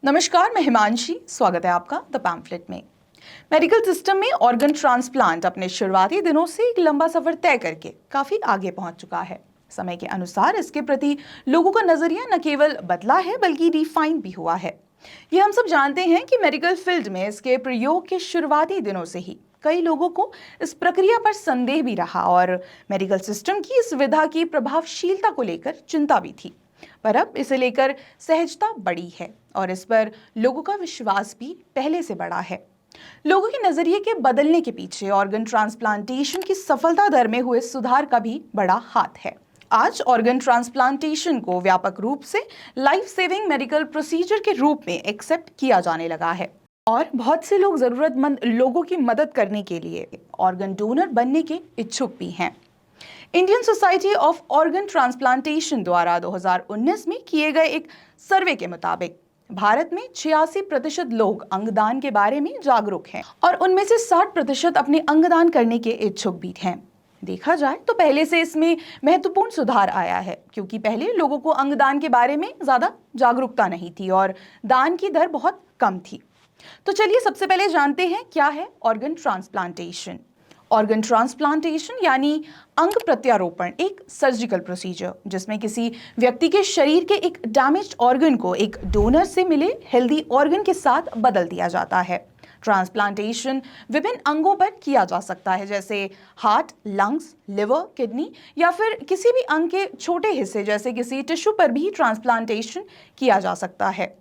नमस्कार, मैं हिमांशी। स्वागत है आपका द पैम्फलेट में। मेडिकल सिस्टम में ऑर्गन ट्रांसप्लांट अपने शुरुआती दिनों से एक लंबा सफर तय करके काफी आगे पहुंच चुका है। समय के अनुसार इसके प्रति लोगों का नजरिया न केवल बदला है बल्कि रिफाइन भी हुआ है। ये हम सब जानते हैं कि मेडिकल फील्ड में इसके प्रयोग के शुरुआती दिनों से ही कई लोगों को इस प्रक्रिया पर संदेह भी रहा और मेडिकल सिस्टम की इस विधा की प्रभावशीलता को लेकर चिंता भी थी। पर अब इसे लेकर सहजता बढ़ी है और इस पर लोगों का विश्वास भी पहले से बढ़ा है। लोगों के नजरिए के बदलने के पीछे ऑर्गन ट्रांसप्लांटेशन की सफलता दर में हुए सुधार का भी बड़ा हाथ है। आज ऑर्गन ट्रांसप्लांटेशन को व्यापक रूप से लाइफ सेविंग मेडिकल प्रोसीजर के रूप में एक्सेप्ट किया जाने लगा है और बहुत से लोग जरूरतमंद लोगों की मदद करने के लिए ऑर्गन डोनर बनने के इच्छुक भी हैं। Indian society of organ transplantation द्वारा 2019 में किए गए एक सर्वे के मुताबिक भारत में 86% लोग अंगदान के बारे में जागरूक हैं और उनमें से 60% अपने अंगदान करने के इच्छुक भी हैं। देखा जाए तो पहले से इसमें महत्वपूर्ण सुधार आया है, क्योंकि पहले लोगों को अंगदान के बारे में ज्यादा जागरूकता नहीं थी और दान की दर बहुत कम थी। तो चलिए सबसे पहले जानते हैं क्या है ऑर्गन ट्रांसप्लांटेशन। ऑर्गन ट्रांसप्लांटेशन यानी अंग प्रत्यारोपण एक सर्जिकल प्रोसीजर जिसमें किसी व्यक्ति के शरीर के एक डैमेज्ड ऑर्गन को एक डोनर से मिले हेल्दी ऑर्गन के साथ बदल दिया जाता है। ट्रांसप्लांटेशन विभिन्न अंगों पर किया जा सकता है, जैसे हार्ट, लंग्स, लिवर, किडनी या फिर किसी भी अंग के छोटे हिस्से जैसे किसी टिश्यू पर भी ट्रांसप्लांटेशन किया जा सकता है।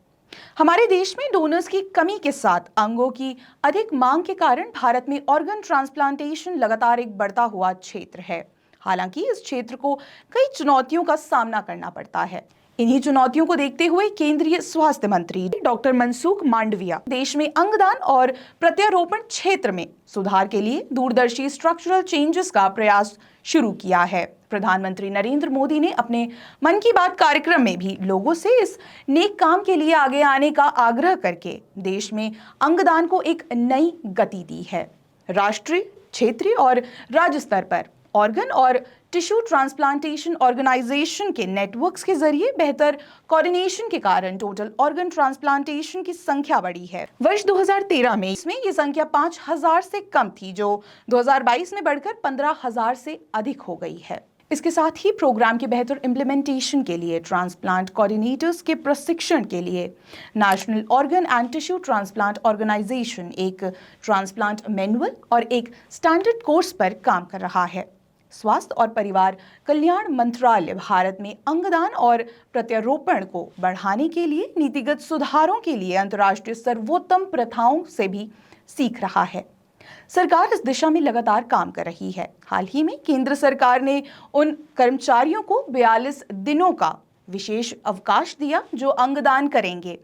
हमारे देश में डोनर्स की कमी के साथ अंगों की अधिक मांग के कारण भारत में ऑर्गन ट्रांसप्लांटेशन लगातार एक बढ़ता हुआ क्षेत्र है। हालांकि इस क्षेत्र को कई चुनौतियों का सामना करना पड़ता है। इन्हीं चुनौतियों को देखते हुए केंद्रीय स्वास्थ्य मंत्री डॉक्टर मनसुख मांडविया देश में अंगदान और प्रत्यारोपण क्षेत्र में सुधार के लिए दूरदर्शी स्ट्रक्चरल चेंजेस का प्रयास शुरू किया है। प्रधानमंत्री नरेंद्र मोदी ने अपने मन की बात कार्यक्रम में भी लोगों से इस नेक काम के लिए आगे आने का आग्रह करके देश में अंगदान को एक नई गति दी है। राष्ट्रीय, क्षेत्रीय और राज्य स्तर पर ऑर्गन और टिश्यू ट्रांसप्लांटेशन ऑर्गेनाइजेशन के नेटवर्क्स के जरिए बेहतर कोऑर्डिनेशन के कारण टोटल ऑर्गन ट्रांसप्लांटेशन की संख्या बढ़ी है। वर्ष 2013 में इसमें ये संख्या 5000 से कम थी, जो 2022 में बढ़कर 15000 से अधिक हो गई है। इसके साथ ही प्रोग्राम के बेहतर इम्प्लीमेंटेशन के लिए ट्रांसप्लांट कोऑर्डिनेटर्स के प्रशिक्षण के लिए national organ and tissue transplant organisation एक ट्रांसप्लांट मैनुअल और एक स्टैंडर्ड कोर्स पर काम कर रहा है। स्वास्थ्य और परिवार कल्याण मंत्रालय भारत में अंगदान और प्रत्यारोपण को बढ़ाने के लिए नीतिगत सुधारों के लिए अंतर्राष्ट्रीय सर्वोत्तम प्रथाओं से भी सीख रहा है। सरकार इस दिशा में लगातार काम कर रही है। हाल ही में केंद्र सरकार ने उन कर्मचारियों को 42 दिनों का विशेष अवकाश दिया जो अंगदान करेंगे।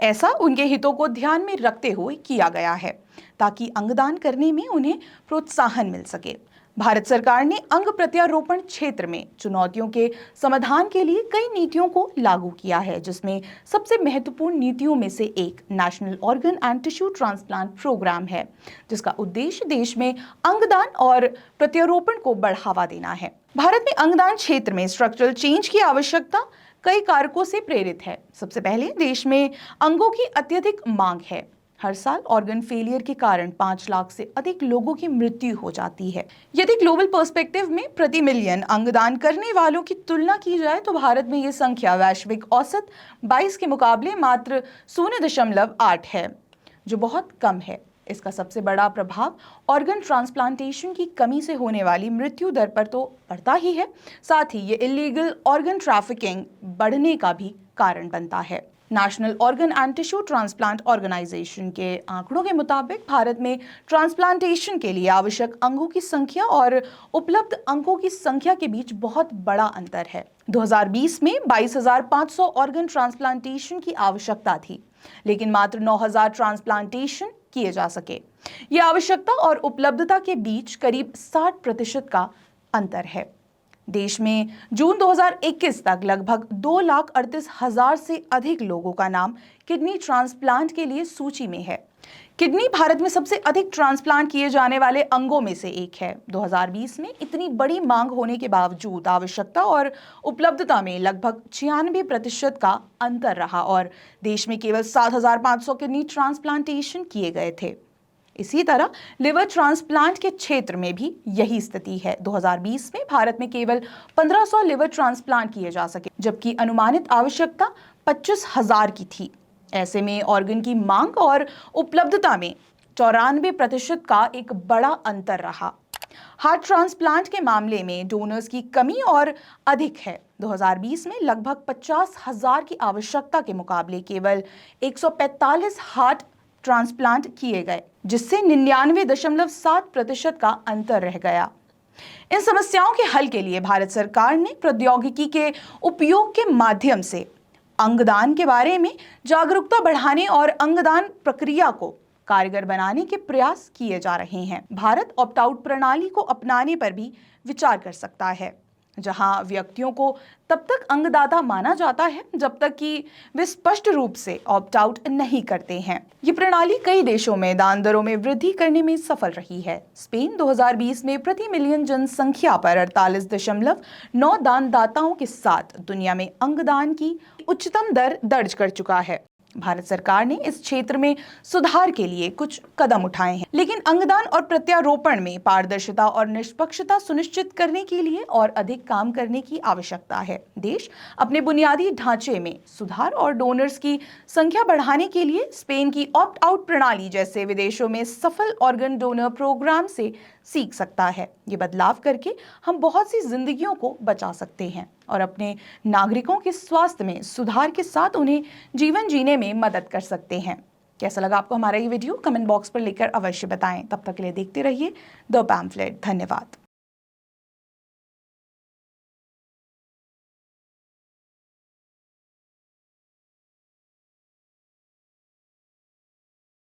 ऐसा उनके हितों को ध्यान में रखते हुए किया गया है ताकि अंगदान करने में उन्हें प्रोत्साहन मिल सके। भारत सरकार ने अंग प्रत्यारोपण क्षेत्र में चुनौतियों के समाधान के लिए कई नीतियों को लागू किया है, जिसमें सबसे महत्वपूर्ण नीतियों में से एक national organ and tissue transplant programme है, जिसका उद्देश्य देश में अंगदान और प्रत्यारोपण को बढ़ावा देना है। भारत में अंगदान क्षेत्र में स्ट्रक्चरल चेंज की आवश्यकता कई कारकों से प्रेरित है। सबसे पहले देश में अंगों की अत्यधिक मांग है। हर साल ऑर्गन फेलियर के कारण 5 लाख से अधिक लोगों की मृत्यु हो जाती है। यदि ग्लोबल पर्सपेक्टिव में प्रति मिलियन अंगदान करने वालों की तुलना की जाए तो भारत में ये संख्या वैश्विक औसत 22 के मुकाबले मात्र 0.8 है, जो बहुत कम है। इसका सबसे बड़ा प्रभाव ऑर्गन ट्रांसप्लांटेशन की कमी से होने वाली मृत्यु दर पर तो पड़ता ही है, साथ ही ये इलीगल ऑर्गन ट्रैफिकिंग बढ़ने का भी कारण बनता है। National organ and tissue transplant organisation के आंकड़ों के मुताबिक भारत में ट्रांसप्लांटेशन के लिए आवश्यक अंगों की संख्या और उपलब्ध अंगों की संख्या के बीच बहुत बड़ा अंतर है। 2020 में 22,500 ऑर्गन ट्रांसप्लांटेशन की आवश्यकता थी, लेकिन मात्र 9,000 ट्रांसप्लांटेशन किए जा सके। यह आवश्यकता और उपलब्धता के बीच करीब 60% का अंतर है। देश में जून 2021 तक लगभग 2,38,000 से अधिक लोगों का नाम किडनी ट्रांसप्लांट के लिए सूची में है। किडनी भारत में सबसे अधिक ट्रांसप्लांट किए जाने वाले अंगों में से एक है। 2020 में इतनी बड़ी मांग होने के बावजूद आवश्यकता और उपलब्धता में लगभग 96% का अंतर रहा और देश में केवल 7,500 किडनी ट्रांसप्लांटेशन किए गए थे। इसी तरह लिवर ट्रांसप्लांट के क्षेत्र में भी यही स्थिति है। 2020 में भारत में केवल 1,500 लिवर ट्रांसप्लांट किए जा सके, जबकि अनुमानित आवश्यकता 25,000 की थी। ऐसे में ऑर्गन की मांग और उपलब्धता में 94% का एक बड़ा अंतर रहा। हार्ट ट्रांसप्लांट के मामले में डोनर्स की कमी और अधिक है। 2020 में लगभग 50,000 की आवश्यकता के मुकाबले केवल 145 हार्ट ट्रांसप्लांट किए गए, जिससे 99.7% का अंतर रह गया। इन समस्याओं के हल के लिए भारत सरकार ने प्रौद्योगिकी के उपयोग के माध्यम से अंगदान के बारे में जागरूकता बढ़ाने और अंगदान प्रक्रिया को कारगर बनाने के प्रयास किए जा रहे हैं। भारत ऑप्ट आउट प्रणाली को अपनाने पर भी विचार कर सकता है, जहां व्यक्तियों को तब तक अंगदाता माना जाता है जब तक कि वे स्पष्ट रूप से ऑप्ट आउट नहीं करते हैं। ये प्रणाली कई देशों में दान दरों में वृद्धि करने में सफल रही है। स्पेन 2020 में प्रति मिलियन जनसंख्या पर 48.9 दानदाताओं के साथ दुनिया में अंगदान की उच्चतम दर दर्ज कर चुका है। भारत सरकार ने इस क्षेत्र में सुधार के लिए कुछ कदम उठाए हैं, लेकिन अंगदान और प्रत्यारोपण में पारदर्शिता और निष्पक्षता सुनिश्चित करने के लिए और अधिक काम करने की आवश्यकता है। देश अपने बुनियादी ढांचे में सुधार और डोनर्स की संख्या बढ़ाने के लिए स्पेन की ऑप्ट आउट प्रणाली जैसे विदेशों में सफल ऑर्गन डोनर प्रोग्राम से सीख सकता है। ये बदलाव करके हम बहुत सी जिंदगियों को बचा सकते हैं और अपने नागरिकों के स्वास्थ्य में सुधार के साथ उन्हें जीवन जीने में मदद कर सकते हैं। कैसा लगा आपको हमारा ये वीडियो? कमेंट बॉक्स पर लिखकर अवश्य बताएं। तब तक के लिए देखते रहिए द पैम्फलेट। धन्यवाद।